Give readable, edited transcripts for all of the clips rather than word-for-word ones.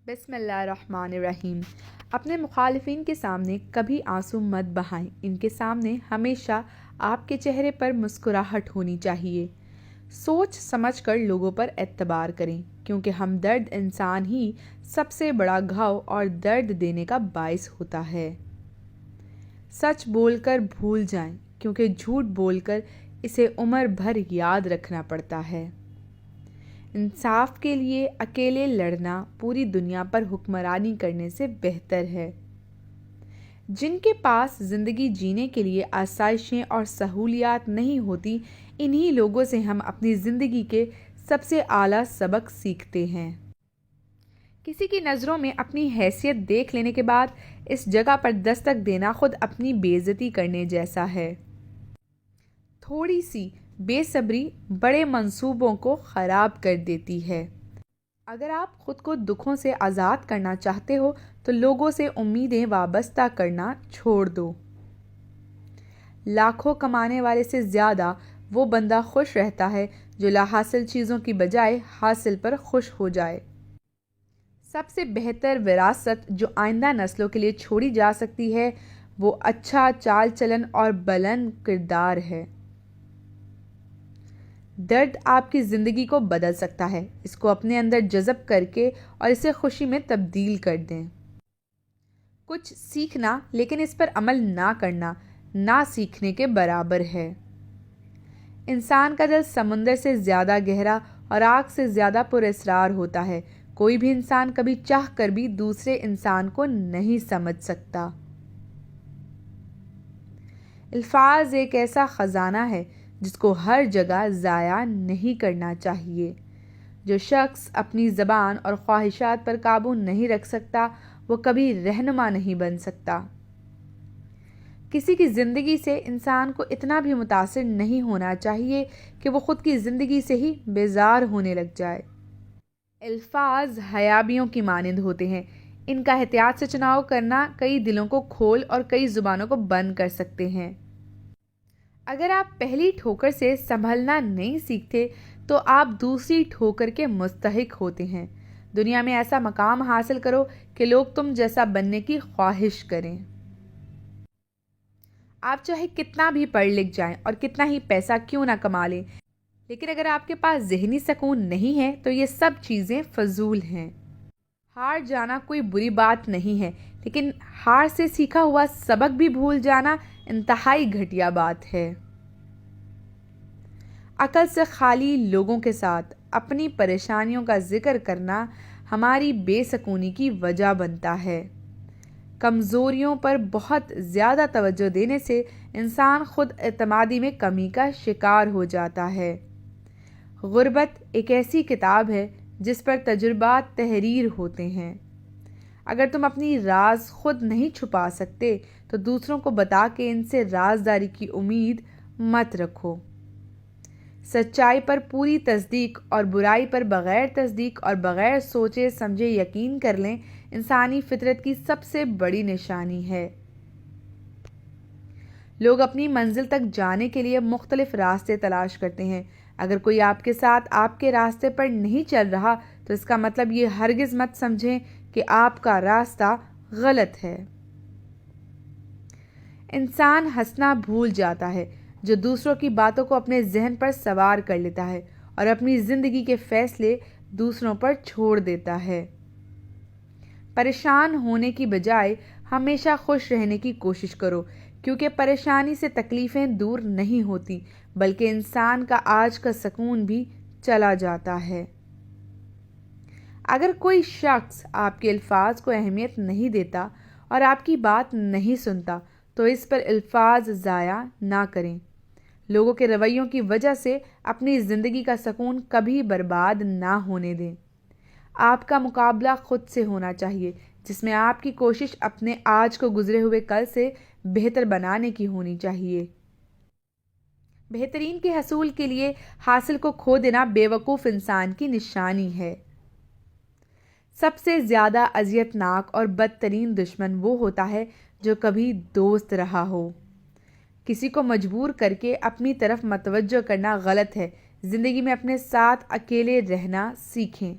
بسم اللہ الرحمن الرحیم۔ اپنے مخالفین کے سامنے کبھی آنسو مت بہائیں، ان کے سامنے ہمیشہ آپ کے چہرے پر مسکراہٹ ہونی چاہیے۔ سوچ سمجھ کر لوگوں پر اعتبار کریں، کیونکہ ہمدرد انسان ہی سب سے بڑا گھاؤ اور درد دینے کا باعث ہوتا ہے۔ سچ بول کر بھول جائیں، کیونکہ جھوٹ بول کر اسے عمر بھر یاد رکھنا پڑتا ہے۔ انصاف کے لیے اکیلے لڑنا پوری دنیا پر حکمرانی کرنے سے بہتر ہے۔ جن کے پاس زندگی جینے کے لیے آسائشیں اور سہولیات نہیں ہوتی، انہی لوگوں سے ہم اپنی زندگی کے سب سے اعلیٰ سبق سیکھتے ہیں۔ کسی کی نظروں میں اپنی حیثیت دیکھ لینے کے بعد اس جگہ پر دستک دینا خود اپنی بے عزتی کرنے جیسا ہے۔ تھوڑی سی بے صبری بڑے منصوبوں کو خراب کر دیتی ہے۔ اگر آپ خود کو دکھوں سے آزاد کرنا چاہتے ہو تو لوگوں سے امیدیں وابستہ کرنا چھوڑ دو۔ لاکھوں کمانے والے سے زیادہ وہ بندہ خوش رہتا ہے جو لاحاصل چیزوں کی بجائے حاصل پر خوش ہو جائے۔ سب سے بہتر وراثت جو آئندہ نسلوں کے لیے چھوڑی جا سکتی ہے وہ اچھا چال چلن اور بلند کردار ہے۔ درد آپ کی زندگی کو بدل سکتا ہے، اس کو اپنے اندر جذب کر کے اور اسے خوشی میں تبدیل کر دیں۔ کچھ سیکھنا لیکن اس پر عمل نہ کرنا نہ سیکھنے کے برابر ہے۔ انسان کا دل سمندر سے زیادہ گہرا اور آگ سے زیادہ پراسرار ہوتا ہے۔ کوئی بھی انسان کبھی چاہ کر بھی دوسرے انسان کو نہیں سمجھ سکتا۔ الفاظ ایک ایسا خزانہ ہے جس کو ہر جگہ ضائع نہیں کرنا چاہیے۔ جو شخص اپنی زبان اور خواہشات پر قابو نہیں رکھ سکتا وہ کبھی رہنما نہیں بن سکتا۔ کسی کی زندگی سے انسان کو اتنا بھی متاثر نہیں ہونا چاہیے کہ وہ خود کی زندگی سے ہی بیزار ہونے لگ جائے۔ الفاظ حیابیوں کی مانند ہوتے ہیں، ان کا احتیاط سے چناؤ کرنا کئی دلوں کو کھول اور کئی زبانوں کو بند کر سکتے ہیں۔ اگر آپ پہلی ٹھوکر سے سنبھلنا نہیں سیکھتے تو آپ دوسری ٹھوکر کے مستحق ہوتے ہیں۔ دنیا میں ایسا مقام حاصل کرو کہ لوگ تم جیسا بننے کی خواہش کریں۔ آپ چاہے کتنا بھی پڑھ لکھ جائیں اور کتنا ہی پیسہ کیوں نہ کما لیں، لیکن اگر آپ کے پاس ذہنی سکون نہیں ہے تو یہ سب چیزیں فضول ہیں۔ ہار جانا کوئی بری بات نہیں ہے، لیکن ہار سے سیکھا ہوا سبق بھی بھول جانا انتہائی گھٹیا بات ہے۔ عقل سے خالی لوگوں کے ساتھ اپنی پریشانیوں کا ذکر کرنا ہماری بے سکونی کی وجہ بنتا ہے۔ کمزوریوں پر بہت زیادہ توجہ دینے سے انسان خود اعتمادی میں کمی کا شکار ہو جاتا ہے۔ غربت ایک ایسی کتاب ہے جس پر تجربات تحریر ہوتے ہیں۔ اگر تم اپنی راز خود نہیں چھپا سکتے تو دوسروں کو بتا کے ان سے رازداری کی امید مت رکھو۔ سچائی پر پوری تصدیق اور برائی پر بغیر تصدیق اور بغیر سوچے سمجھے یقین کر لیں انسانی فطرت کی سب سے بڑی نشانی ہے۔ لوگ اپنی منزل تک جانے کے لیے مختلف راستے تلاش کرتے ہیں۔ اگر کوئی آپ کے ساتھ آپ کے راستے پر نہیں چل رہا تو اس کا مطلب یہ ہرگز مت سمجھیں کہ آپ کا راستہ غلط ہے۔ انسان ہنسنا بھول جاتا ہے جو دوسروں کی باتوں کو اپنے ذہن پر سوار کر لیتا ہے اور اپنی زندگی کے فیصلے دوسروں پر چھوڑ دیتا ہے۔ پریشان ہونے کی بجائے ہمیشہ خوش رہنے کی کوشش کرو، کیونکہ پریشانی سے تکلیفیں دور نہیں ہوتی بلکہ انسان کا آج کا سکون بھی چلا جاتا ہے۔ اگر کوئی شخص آپ کے الفاظ کو اہمیت نہیں دیتا اور آپ کی بات نہیں سنتا تو اس پر الفاظ ضائع نہ کریں۔ لوگوں کے رویوں کی وجہ سے اپنی زندگی کا سکون کبھی برباد نہ ہونے دیں۔ آپ کا مقابلہ خود سے ہونا چاہیے، جس میں آپ کی کوشش اپنے آج کو گزرے ہوئے کل سے بہتر بنانے کی ہونی چاہیے۔ بہترین کے حصول کے لیے حاصل کو کھو دینا بے وقوف انسان کی نشانی ہے۔ سب سے زیادہ اذیت ناک اور بدترین دشمن وہ ہوتا ہے جو کبھی دوست رہا ہو۔ کسی کو مجبور کر کے اپنی طرف متوجہ کرنا غلط ہے۔ زندگی میں اپنے ساتھ اکیلے رہنا سیکھیں۔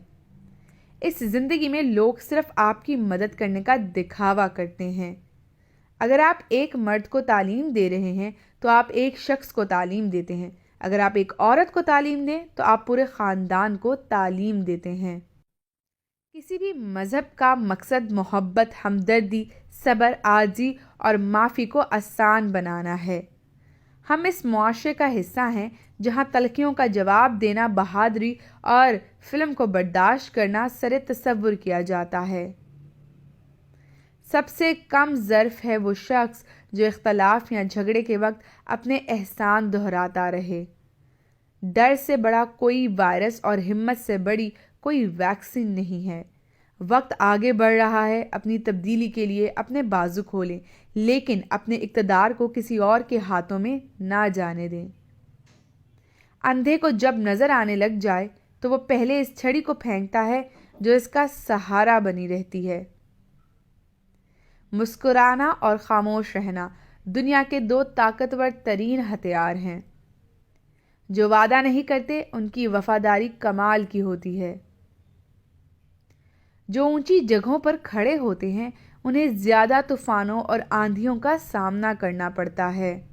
اس زندگی میں لوگ صرف آپ کی مدد کرنے کا دکھاوا کرتے ہیں۔ اگر آپ ایک مرد کو تعلیم دے رہے ہیں تو آپ ایک شخص کو تعلیم دیتے ہیں۔ اگر آپ ایک عورت کو تعلیم دیں تو آپ پورے خاندان کو تعلیم دیتے ہیں۔ کسی بھی مذہب کا مقصد محبت، ہمدردی، صبر، عاجزی اور معافی کو آسان بنانا ہے۔ ہم اس معاشرے کا حصہ ہیں جہاں تلخیوں کا جواب دینا بہادری اور فلم کو برداشت کرنا سر تصور کیا جاتا ہے۔ سب سے کم ظرف ہے وہ شخص جو اختلاف یا جھگڑے کے وقت اپنے احسان دہراتا رہے۔ ڈر سے بڑا کوئی وائرس اور ہمت سے بڑی کوئی ویکسین نہیں ہے۔ وقت آگے بڑھ رہا ہے، اپنی تبدیلی کے لیے اپنے بازو کھولیں، لیکن اپنے اقتدار کو کسی اور کے ہاتھوں میں نہ جانے دیں۔ اندھے کو جب نظر آنے لگ جائے تو وہ پہلے اس چھڑی کو پھینکتا ہے جو اس کا سہارا بنی رہتی ہے۔ مسکرانا اور خاموش رہنا دنیا کے دو طاقتور ترین ہتھیار ہیں۔ جو وعدہ نہیں کرتے ان کی وفاداری کمال کی ہوتی ہے۔ جو اونچی جگہوں پر کھڑے ہوتے ہیں انہیں زیادہ طوفانوں اور آندھیوں کا سامنا کرنا پڑتا ہے۔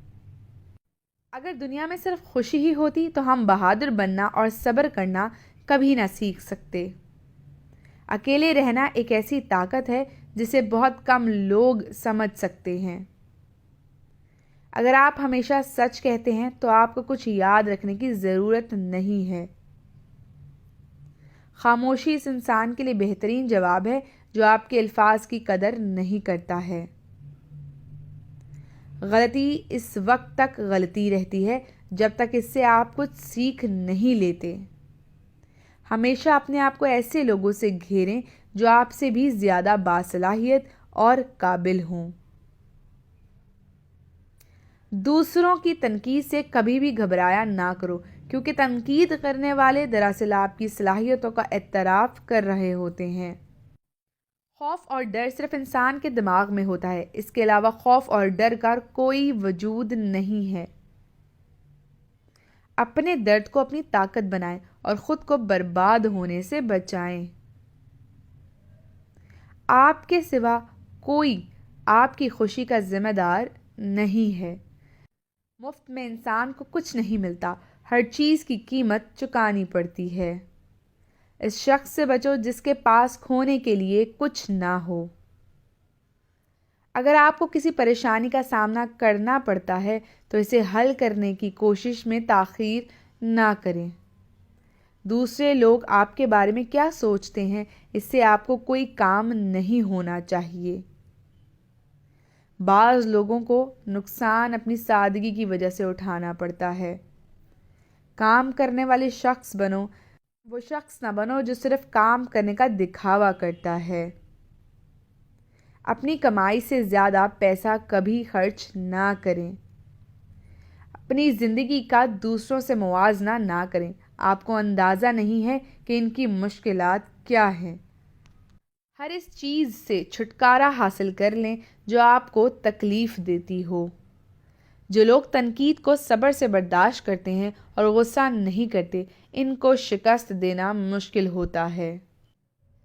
اگر دنیا میں صرف خوشی ہی ہوتی تو ہم بہادر بننا اور صبر کرنا کبھی نہ سیکھ سکتے۔ اکیلے رہنا ایک ایسی طاقت ہے جسے بہت کم لوگ سمجھ سکتے ہیں۔ اگر آپ ہمیشہ سچ کہتے ہیں تو آپ کو کچھ یاد رکھنے کی ضرورت نہیں ہے۔ خاموشی اس انسان کے لیے بہترین جواب ہے جو آپ کے الفاظ کی قدر نہیں کرتا ہے۔ غلطی اس وقت تک غلطی رہتی ہے جب تک اس سے آپ کچھ سیکھ نہیں لیتے۔ ہمیشہ اپنے آپ کو ایسے لوگوں سے گھیریں جو آپ سے بھی زیادہ باصلاحیت اور قابل ہوں۔ دوسروں کی تنقید سے کبھی بھی گھبرایا نہ کرو، کیونکہ تنقید کرنے والے دراصل آپ کی صلاحیتوں کا اعتراف کر رہے ہوتے ہیں۔ خوف اور ڈر صرف انسان کے دماغ میں ہوتا ہے، اس کے علاوہ خوف اور ڈر کا کوئی وجود نہیں ہے۔ اپنے درد کو اپنی طاقت بنائیں اور خود کو برباد ہونے سے بچائیں۔ آپ کے سوا کوئی آپ کی خوشی کا ذمہ دار نہیں ہے۔ مفت میں انسان کو کچھ نہیں ملتا، ہر چیز کی قیمت چکانی پڑتی ہے۔ اس شخص سے بچو جس کے پاس کھونے کے لیے کچھ نہ ہو۔ اگر آپ کو کسی پریشانی کا سامنا کرنا پڑتا ہے تو اسے حل کرنے کی کوشش میں تاخیر نہ کریں۔ دوسرے لوگ آپ کے بارے میں کیا سوچتے ہیں اس سے آپ کو کوئی کام نہیں ہونا چاہیے۔ بعض لوگوں کو نقصان اپنی سادگی کی وجہ سے اٹھانا پڑتا ہے۔ کام کرنے والے شخص بنو، وہ شخص نہ بنو جو صرف کام کرنے کا دکھاوا کرتا ہے۔ اپنی کمائی سے زیادہ پیسہ کبھی خرچ نہ کریں۔ اپنی زندگی کا دوسروں سے موازنہ نہ کریں، آپ کو اندازہ نہیں ہے کہ ان کی مشکلات کیا ہیں۔ ہر اس چیز سے چھٹکارا حاصل کر لیں جو آپ کو تکلیف دیتی ہو۔ جو لوگ تنقید کو صبر سے برداشت کرتے ہیں اور غصہ نہیں کرتے، ان کو شکست دینا مشکل ہوتا ہے۔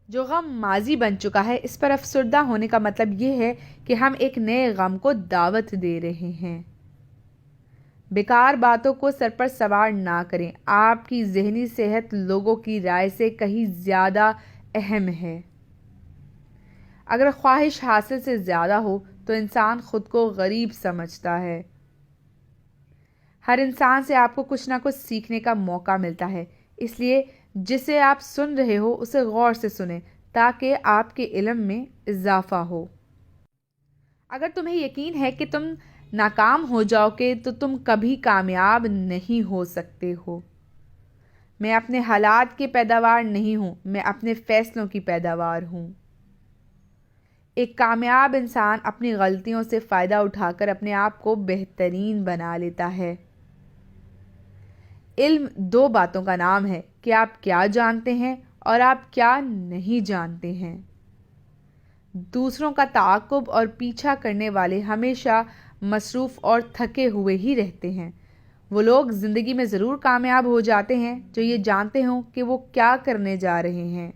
جو غم ماضی بن چکا ہے اس پر افسردہ ہونے کا مطلب یہ ہے کہ ہم ایک نئے غم کو دعوت دے رہے ہیں۔ بیکار باتوں کو سر پر سوار نہ کریں، آپ کی ذہنی صحت لوگوں کی رائے سے کہیں زیادہ اہم ہے۔ اگر خواہش حاصل سے زیادہ ہو تو انسان خود کو غریب سمجھتا ہے۔ ہر انسان سے آپ کو کچھ نہ کچھ سیکھنے کا موقع ملتا ہے، اس لیے جسے آپ سن رہے ہو اسے غور سے سنیں تاکہ آپ کے علم میں اضافہ ہو۔ اگر تمہیں یقین ہے کہ تم ناکام ہو جاؤ گے تو تم کبھی کامیاب نہیں ہو سکتے ہو۔ میں اپنے حالات کی پیداوار نہیں ہوں، میں اپنے فیصلوں کی پیداوار ہوں۔ ایک کامیاب انسان اپنی غلطیوں سے فائدہ اٹھا کر اپنے آپ کو بہترین بنا لیتا ہے۔ علم دو باتوں کا نام ہے کہ آپ کیا جانتے ہیں اور آپ کیا نہیں جانتے ہیں۔ دوسروں کا تعاقب اور پیچھا کرنے والے ہمیشہ مصروف اور تھکے ہوئے ہی رہتے ہیں۔ وہ لوگ زندگی میں ضرور کامیاب ہو جاتے ہیں جو یہ جانتے ہوں کہ وہ کیا کرنے جا رہے ہیں۔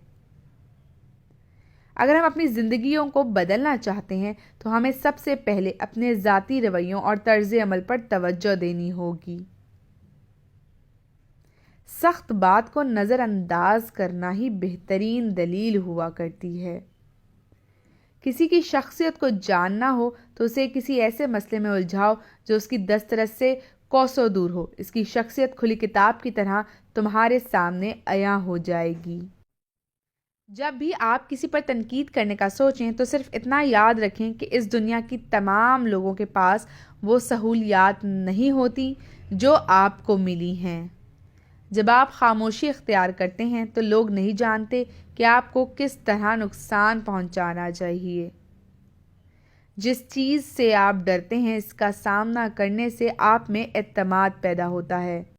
اگر ہم اپنی زندگیوں کو بدلنا چاہتے ہیں تو ہمیں سب سے پہلے اپنے ذاتی رویوں اور طرز عمل پر توجہ دینی ہوگی۔ سخت بات کو نظر انداز کرنا ہی بہترین دلیل ہوا کرتی ہے۔ کسی کی شخصیت کو جاننا ہو تو اسے کسی ایسے مسئلے میں الجھاؤ جو اس کی دسترس سے کوسوں دور ہو، اس کی شخصیت کھلی کتاب کی طرح تمہارے سامنے عیاں ہو جائے گی۔ جب بھی آپ کسی پر تنقید کرنے کا سوچیں تو صرف اتنا یاد رکھیں کہ اس دنیا کی تمام لوگوں کے پاس وہ سہولیات نہیں ہوتی جو آپ کو ملی ہیں۔ جب آپ خاموشی اختیار کرتے ہیں تو لوگ نہیں جانتے کہ آپ کو کس طرح نقصان پہنچانا چاہیے۔ جس چیز سے آپ ڈرتے ہیں اس کا سامنا کرنے سے آپ میں اعتماد پیدا ہوتا ہے۔